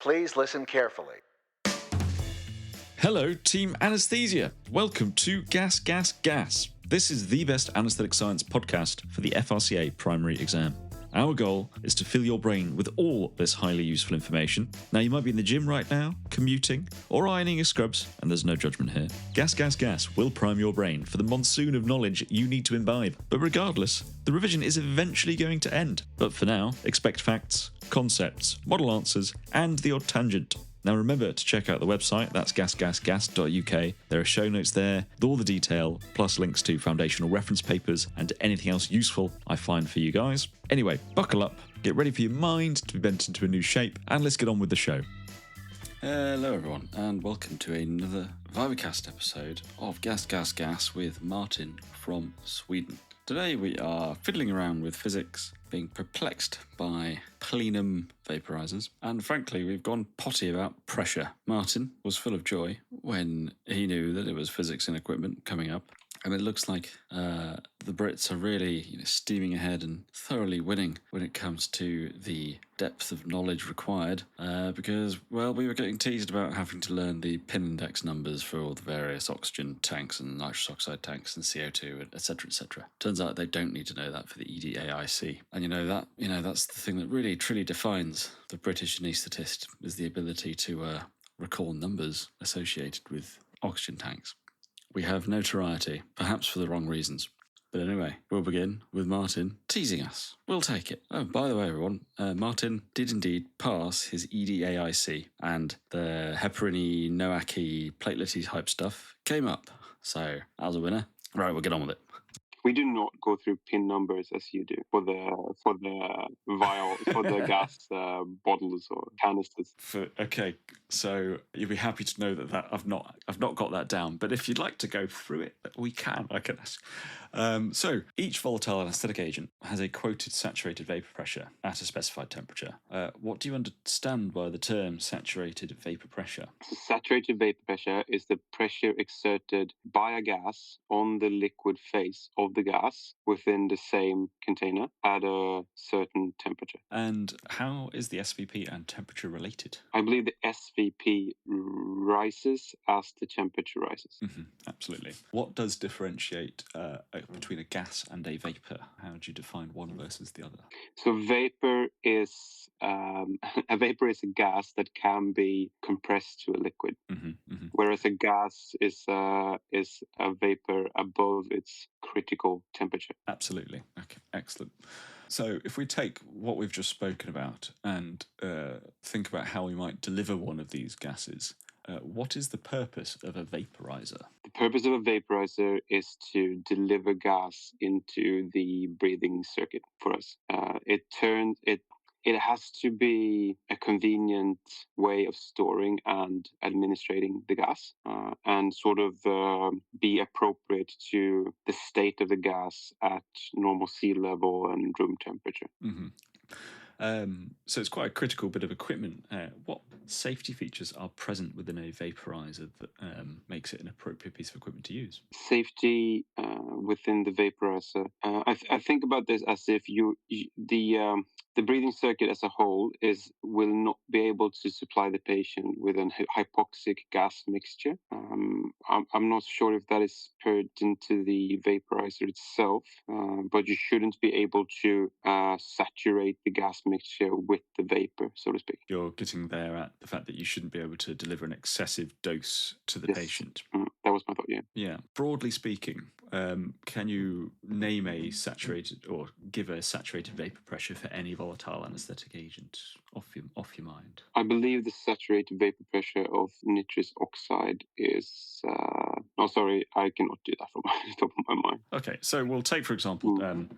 Please listen carefully. Hello, Team Anaesthesia. Welcome to GasGasGas. This is the best anaesthetic science podcast for the FRCA primary exam. Our goal is to fill your brain with all this highly useful information. Now, you might be in the gym right now, commuting, or ironing your scrubs, and there's no judgment here. GasGasGas will prime your brain for the monsoon of knowledge you need to imbibe. But regardless, the revision is eventually going to end. But for now, expect facts, concepts, model answers, and the odd tangent. Now remember to check out the website, that's gasgasgas.uk. There are show notes there with all the detail, plus links to foundational reference papers and anything else useful I find for you guys. Anyway, buckle up, get ready for your mind to be bent into a new shape, and let's get on with the show. Hello everyone, and welcome to another Vivacast episode of GasGasGas with Martin from Sweden. Today we are fiddling around with physics, being perplexed by plenum vaporizers, and frankly we've gone potty about pressure. Martin was full of joy when he knew that it was physics and equipment coming up, and it looks like the Brits are really steaming ahead and thoroughly winning when it comes to the depth of knowledge required, because, well, we were getting teased about having to learn the pin index numbers for all the various oxygen tanks and nitrous oxide tanks and CO2, etc., etc. Turns out they don't need to know that for the EDAIC. And that's the thing that really, truly defines the British anaesthetist, is the ability to recall numbers associated with oxygen tanks. We have notoriety, perhaps for the wrong reasons. But anyway, we'll begin with Martin teasing us. We'll take it. Oh, by the way, everyone, Martin did indeed pass his EDAIC, and the heparin-y, NOAC-y, platelety type stuff came up. So, as a winner. Right, we'll get on with it. We do not go through pin numbers as you do for the vial, for the gas bottles or canisters. Okay, so you'll be happy to know that I've not got that down. But if you'd like to go through it, we can. I can ask. So each volatile anaesthetic agent has a quoted saturated vapor pressure at a specified temperature. What do you understand by the term saturated vapor pressure? So saturated vapor pressure is the pressure exerted by a gas on the liquid phase of the gas within the same container at a certain temperature. And how is the SVP and temperature related? I believe the SVP rises as the temperature rises. Mm-hmm, absolutely. What does differentiate between a gas and a vapor? How do you define one versus the other? So vapor is a vapor is a gas that can be compressed to a liquid, whereas a gas is a vapor above its critical temperature. Absolutely. Okay, excellent. So if we take what we've just spoken about and think about how we might deliver one of these gases, what is the purpose of a vaporizer? The purpose of a vaporizer is to deliver gas into the breathing circuit for us. It has to be a convenient way of storing and administrating the gas, and sort of be appropriate to the state of the gas at normal sea level and room temperature. Mm-hmm. So it's quite a critical bit of equipment. What safety features are present within a vaporizer that makes it an appropriate piece of equipment to use? Safety within the vaporizer. I think about this as if the breathing circuit as a whole will not be able to supply the patient with an hypoxic gas mixture. I'm not sure if that is put into the vaporizer itself, but you shouldn't be able to saturate the gas mixture with the vapor, so to speak. You're getting there at the fact that you shouldn't be able to deliver an excessive dose to the patient. That was my thought, yeah. Yeah. Broadly speaking, can you name a saturated or give a saturated vapor pressure for any volatile anaesthetic agent off your mind? I believe the saturated vapor pressure of nitrous oxide is... I cannot do that from the top of my mind. Okay, so we'll take, for example...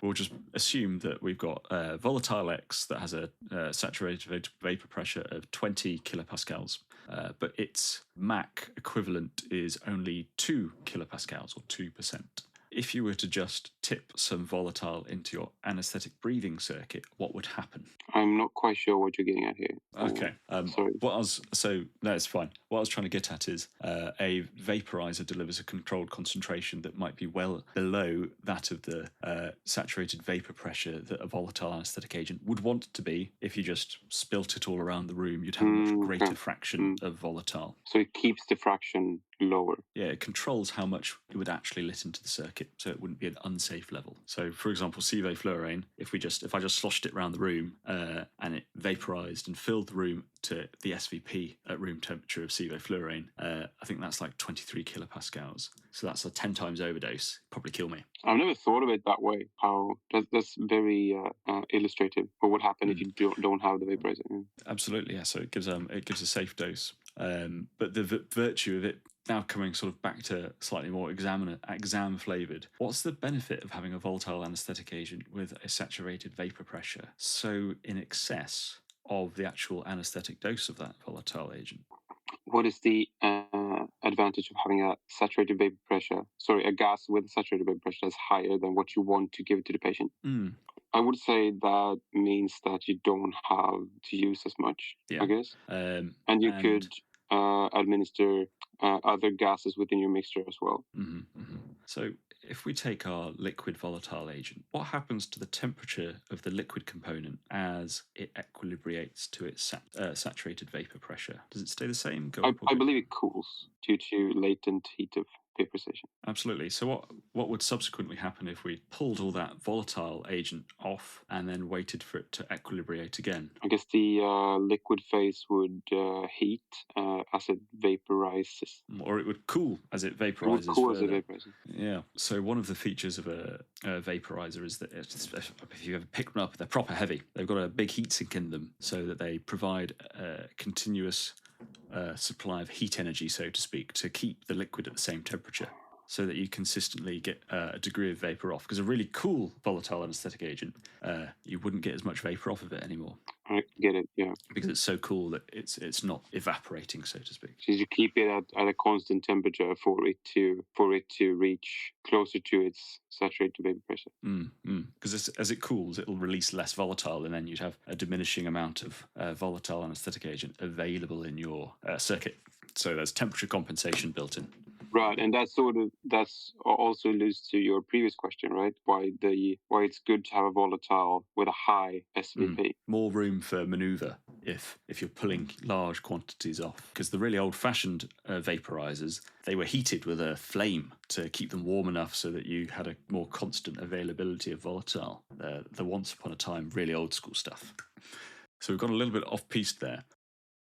We'll just assume that we've got volatile X that has a saturated vapor pressure of 20 kilopascals, but its MAC equivalent is only 2 kilopascals or 2%. If you were to just tip some volatile into your anaesthetic breathing circuit, what would happen? I'm not quite sure what you're getting at here. Okay. Sorry. No, it's fine. what I was trying to get at is a vaporizer delivers a controlled concentration that might be well below that of the saturated vapor pressure that a volatile anaesthetic agent would want to be. If you just spilt it all around the room, you'd have a much greater fraction of volatile. So it keeps the fraction lower. Yeah, it controls how much it would actually let into the circuit, so it wouldn't be an unsafe level. So, for example, sevoflurane, if I just sloshed it around the room and it vaporized and filled the room to the SVP at room temperature of sevoflurane, I think that's like 23 kilopascals. So that's a 10 times overdose. Probably kill me. I've never thought of it that way. That's very illustrative for what happens if you don't have the vaporizer. Yeah. Absolutely, yeah. So it gives a safe dose. But the virtue of it now coming sort of back to slightly more exam flavoured. What's the benefit of having a volatile anaesthetic agent with a saturated vapour pressure so in excess of the actual anaesthetic dose of that volatile agent? What is the advantage of having a saturated vapor pressure? Sorry, a gas with a saturated vapor pressure that's higher than what you want to give to the patient? I would say that means that you don't have to use as much, I guess. And you could administer other gases within your mixture as well. So if we take our liquid volatile agent, what happens to the temperature of the liquid component as it equilibrates to its saturated vapor pressure? Does it stay the same? I believe it cools due to latent heat of vaporization. Absolutely. So what would subsequently happen if we pulled all that volatile agent off and then waited for it to equilibrate again? I guess the liquid phase would heat as it vaporizes. Or it would cool as it vaporizes. It would cool as it vaporizes. Yeah. So one of the features of a vaporizer is that if you ever pick them up, they're proper heavy. They've got a big heat sink in them so that they provide a continuous supply of heat energy, so to speak, to keep the liquid at the same temperature, so that you consistently get a degree of vapor off. Because a really cool volatile anaesthetic agent, you wouldn't get as much vapor off of it anymore. I get it, yeah. Because it's so cool that it's not evaporating, so to speak. So you keep it at a constant temperature for it to reach closer to its saturated vapor pressure. Because as it cools, it'll release less volatile, and then you'd have a diminishing amount of volatile anaesthetic agent available in your circuit. So there's temperature compensation built in. Right, and that's also alludes to your previous question, right? Why it's good to have a volatile with a high SVP. More room for manoeuvre if you're pulling large quantities off. Because the really old-fashioned vaporizers, they were heated with a flame to keep them warm enough so that you had a more constant availability of volatile. The once upon a time really old school stuff. So we've got a little bit off-piste there.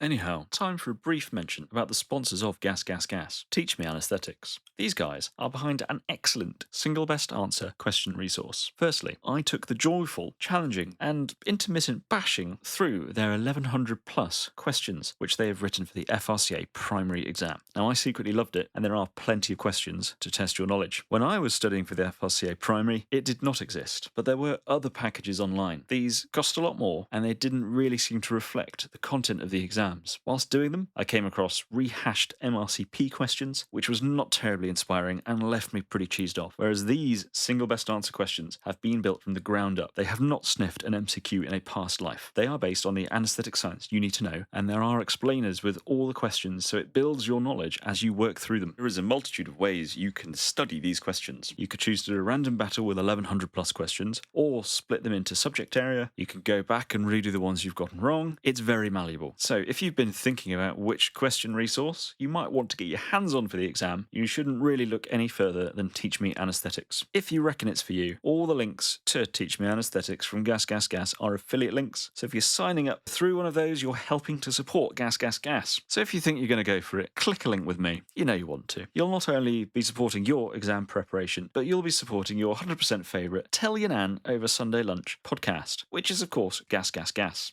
Anyhow, time for a brief mention about the sponsors of GasGasGas, Teach Me Anaesthetics. These guys are behind an excellent single best answer question resource. Firstly, I took the joyful, challenging and intermittent bashing through their 1100 plus questions which they have written for the FRCA primary exam. Now I secretly loved it, and there are plenty of questions to test your knowledge. When I was studying for the FRCA primary, it did not exist, but there were other packages online. These cost a lot more, and they didn't really seem to reflect the content of the exam. Whilst doing them, I came across rehashed MRCP questions, which was not terribly inspiring and left me pretty cheesed off. Whereas these single best answer questions have been built from the ground up. They have not sniffed an MCQ in a past life. They are based on the anaesthetic science you need to know, and there are explainers with all the questions, so it builds your knowledge as you work through them. There is a multitude of ways you can study these questions. You could choose to do a random battle with 1100 plus questions, or split them into subject area. You can go back and redo the ones you've gotten wrong. It's very malleable. So if you've been thinking about which question resource you might want to get your hands on for the exam, you shouldn't really look any further than Teach Me Anaesthetics. If you reckon it's for you, all the links to Teach Me Anaesthetics from GasGasGas are affiliate links. So if you're signing up through one of those, you're helping to support GasGasGas. So if you think you're going to go for it, click a link with me. You know you want to. You'll not only be supporting your exam preparation, but you'll be supporting your 100% favourite Tell Your Nan Over Sunday Lunch podcast, which is of course GasGasGas.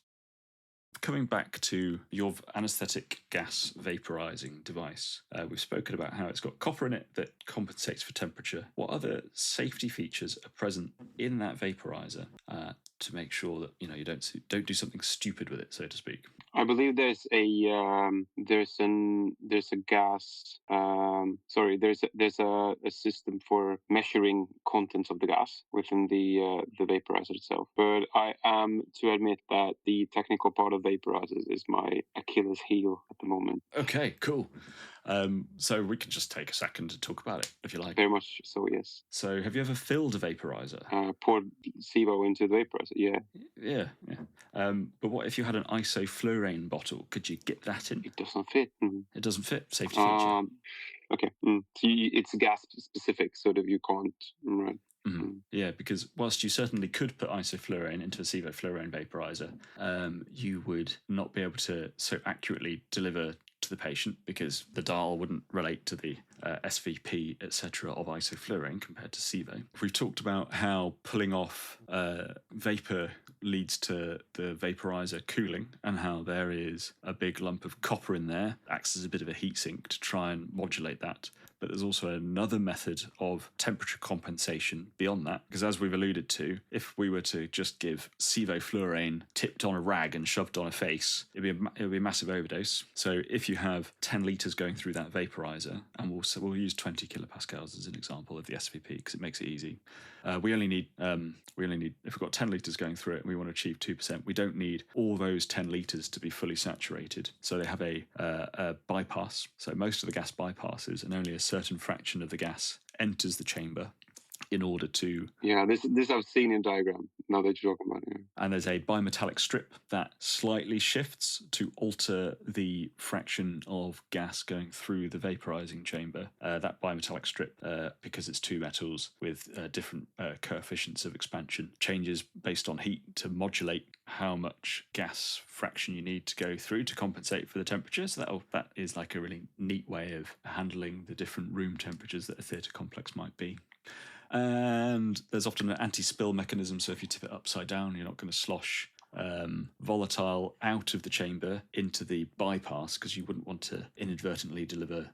Coming back to your anaesthetic gas vaporizing device, we've spoken about how it's got copper in it that compensates for temperature. What other safety features are present in that vaporizer to make sure that you don't do something stupid with it, so to speak? I believe there's a gas. There's a system for measuring contents of the gas within the vaporizer itself. But I am to admit that the technical part of vaporizers is my Achilles heel at the moment. Okay, cool. So we can just take a second to talk about it, if you like. Very much so, yes. So have you ever filled a vaporizer? Poured SIVO into the vaporizer, yeah. Yeah. But what if you had an isoflurane bottle? Could you get that in? It doesn't fit. It doesn't fit. Safety feature. Okay. So it's gas specific, so that you can't. Right. Yeah, because whilst you certainly could put isoflurane into a sevoflurane vaporizer, you would not be able to so accurately deliver to the patient because the dial wouldn't relate to the SVP, etc. of isoflurane compared to SIVO. We've talked about how pulling off vapor leads to the vaporizer cooling and how there is a big lump of copper in there, acts as a bit of a heat sink to try and modulate that. But there's also another method of temperature compensation beyond that, because as we've alluded to, if we were to just give sevoflurane tipped on a rag and shoved on a face, it would be a massive overdose. So if you have 10 litres going through that vaporizer, and we'll use 20 kilopascals as an example of the SVP because it makes it easy. We only need if we've got 10 litres going through it and we want to achieve 2%, we don't need all those 10 litres to be fully saturated. So they have a bypass. So most of the gas bypasses, and only a certain fraction of the gas enters the chamber in order to... Yeah, this I've seen in diagram, now that you're talking about it. Yeah. And there's a bimetallic strip that slightly shifts to alter the fraction of gas going through the vaporizing chamber. That bimetallic strip, because it's two metals with different coefficients of expansion, changes based on heat to modulate how much gas fraction you need to go through to compensate for the temperature. So that is like a really neat way of handling the different room temperatures that a theatre complex might be. And there's often an anti-spill mechanism, so if you tip it upside down, you're not going to slosh volatile out of the chamber into the bypass, because you wouldn't want to inadvertently deliver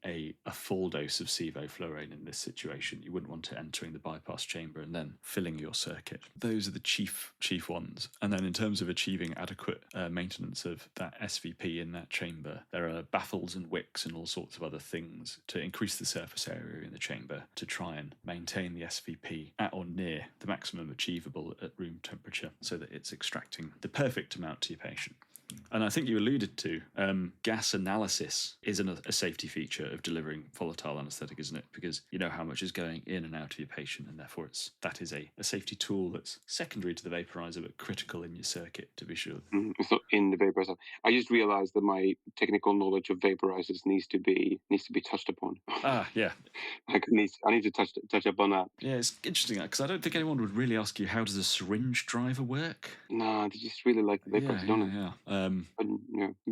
a full dose of sevoflurane in this situation. You wouldn't want it entering the bypass chamber and then filling your circuit. Those are the chief ones. And then in terms of achieving adequate maintenance of that SVP in that chamber, there are baffles and wicks and all sorts of other things to increase the surface area in the chamber to try and maintain the SVP at or near the maximum achievable at room temperature, so that it's extracting the perfect amount to your patient. And I think you alluded to gas analysis is a safety feature of delivering volatile anaesthetic, isn't it? Because you know how much is going in and out of your patient, and therefore that is a safety tool that's secondary to the vaporizer but critical in your circuit to be sure. It's not in the vaporizer. I just realized that my technical knowledge of vaporizers needs to be touched upon. Yeah. I need to touch up on that. Yeah, it's interesting because I don't think anyone would really ask you, how does a syringe driver work? No, they just really like the vaporizer, don't they? Yeah. But,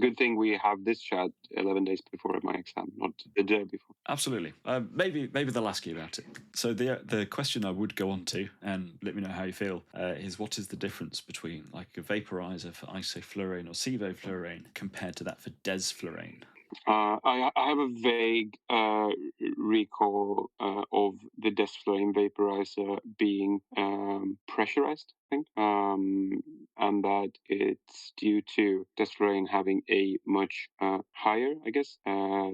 good thing we have this chat 11 days before my exam, not the day before. Absolutely. Maybe they'll ask you about it. So the question I would go on to, and let me know how you feel, is what is the difference between like a vaporizer for isoflurane or sevoflurane compared to that for desflurane? I have a vague recall of the desflurane vaporizer being pressurized, I think, and that it's due to desflurane having a much higher, I guess,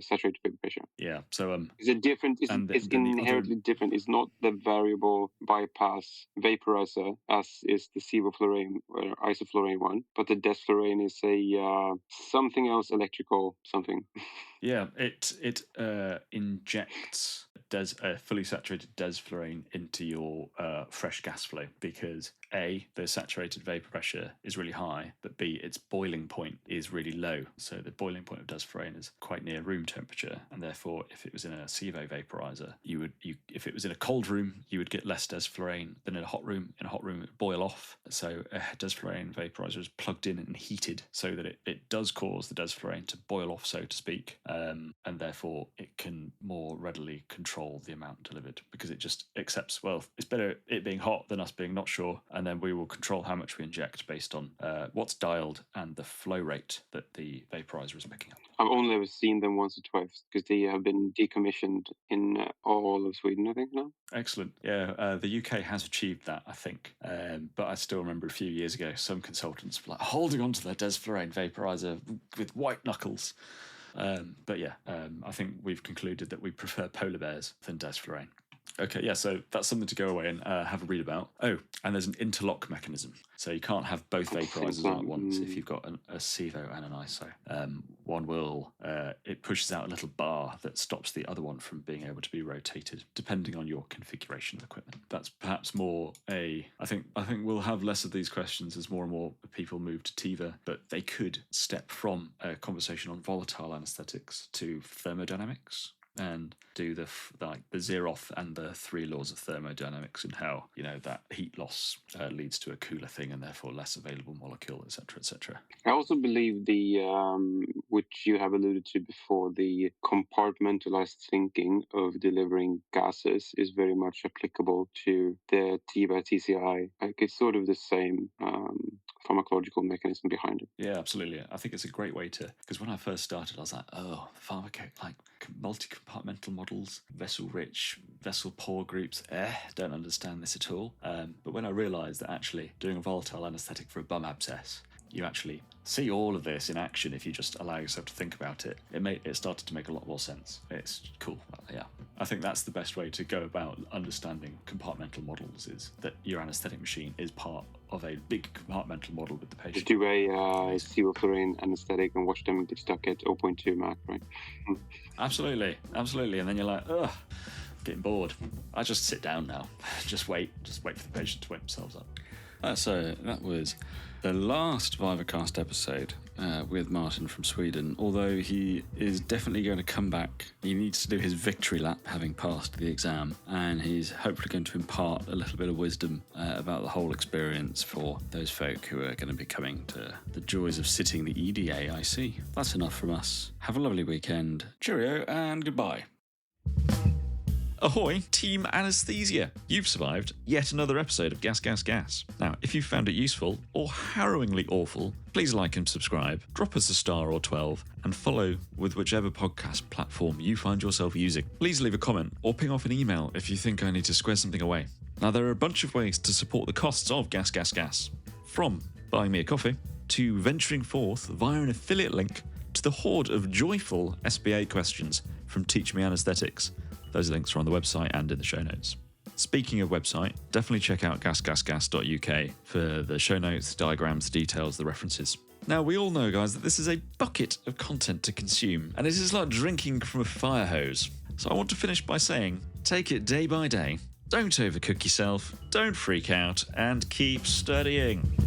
saturated vapor pressure. Yeah. So is it different? It's inherently different. It's not the variable bypass vaporizer as is the sevoflurane or isoflurane one, but the desflurane is a something else electrical something. Yeah, it injects fully saturated desflurane into your fresh gas flow because A, the saturated vapor pressure is really high, but B, its boiling point is really low. So the boiling point of desflurane is quite near room temperature, and therefore, if it was in a SIVO vaporizer, if it was in a cold room, you would get less desflurane than in a hot room. In a hot room, it would boil off. So a desflurane vaporizer is plugged in and heated so that it does cause the desflurane to boil off, so to speak, and therefore it can more readily control the amount delivered because it just accepts, well, it's better it being hot than us being not sure, and and then we will control how much we inject based on what's dialed and the flow rate that the vaporizer is picking up. I've only ever seen them once or twice because they have been decommissioned in all of Sweden, I think, now. Excellent. Yeah, the UK has achieved that, I think. But I still remember a few years ago, some consultants were like holding onto their desflurane vaporizer with white knuckles. But yeah, I think we've concluded that we prefer polar bears than desflurane. Okay, yeah, so that's something to go away and have a read about. Oh, and there's an interlock mechanism. So you can't have both vaporizers on at once if you've got a SIVO and an ISO. One will, it pushes out a little bar that stops the other one from being able to be rotated, depending on your configuration of equipment. That's perhaps more I think we'll have less of these questions as more and more people move to TIVA, but they could step from a conversation on volatile anaesthetics to thermodynamics and do the Zeroth and the 3 laws of thermodynamics and how, that heat loss leads to a cooler thing and therefore less available molecule, etc., etc. I also believe the, which you have alluded to before, the compartmentalized thinking of delivering gases is very much applicable to the TIVA TCI. Like, it's sort of the same pharmacological mechanism behind it. Yeah, absolutely. I think it's a great way to, because when I first started, I was like, multi-compartmental models, vessel-rich, vessel-poor groups, don't understand this at all. But when I realised that actually doing a volatile anaesthetic for a bum abscess, you actually see all of this in action if you just allow yourself to think about it. It started to make a lot more sense. It's cool. Yeah, I think that's the best way to go about understanding compartmental models, is that your anaesthetic machine is part of a big compartmental model with the patient. Just do a sevoflurane anaesthetic and watch them get stuck at 0.2 Mach, right? Absolutely. And then you're like, ugh, getting bored. I just sit down now. Just wait for the patient to wake themselves up. So that was the last Vivacast episode with Martin from Sweden, although he is definitely going to come back. He needs to do his victory lap, having passed the exam, and he's hopefully going to impart a little bit of wisdom about the whole experience for those folk who are going to be coming to the joys of sitting the EDAIC. That's enough from us. Have a lovely weekend. Cheerio and goodbye. Ahoy, Team Anaesthesia! You've survived yet another episode of Gas, Gas, Gas. Now, if you found it useful or harrowingly awful, please like and subscribe, drop us a star or 12, and follow with whichever podcast platform you find yourself using. Please leave a comment or ping off an email if you think I need to square something away. Now, there are a bunch of ways to support the costs of Gas, Gas, Gas. From buying me a coffee, to venturing forth via an affiliate link, to the horde of joyful SBA questions from Teach Me Anaesthetics. Those links are on the website and in the show notes. Speaking of website, definitely check out gasgasgas.uk for the show notes, the diagrams, the details, the references. Now, we all know, guys, that this is a bucket of content to consume, and it is like drinking from a fire hose. So I want to finish by saying, take it day by day, don't overcook yourself, don't freak out, and keep studying.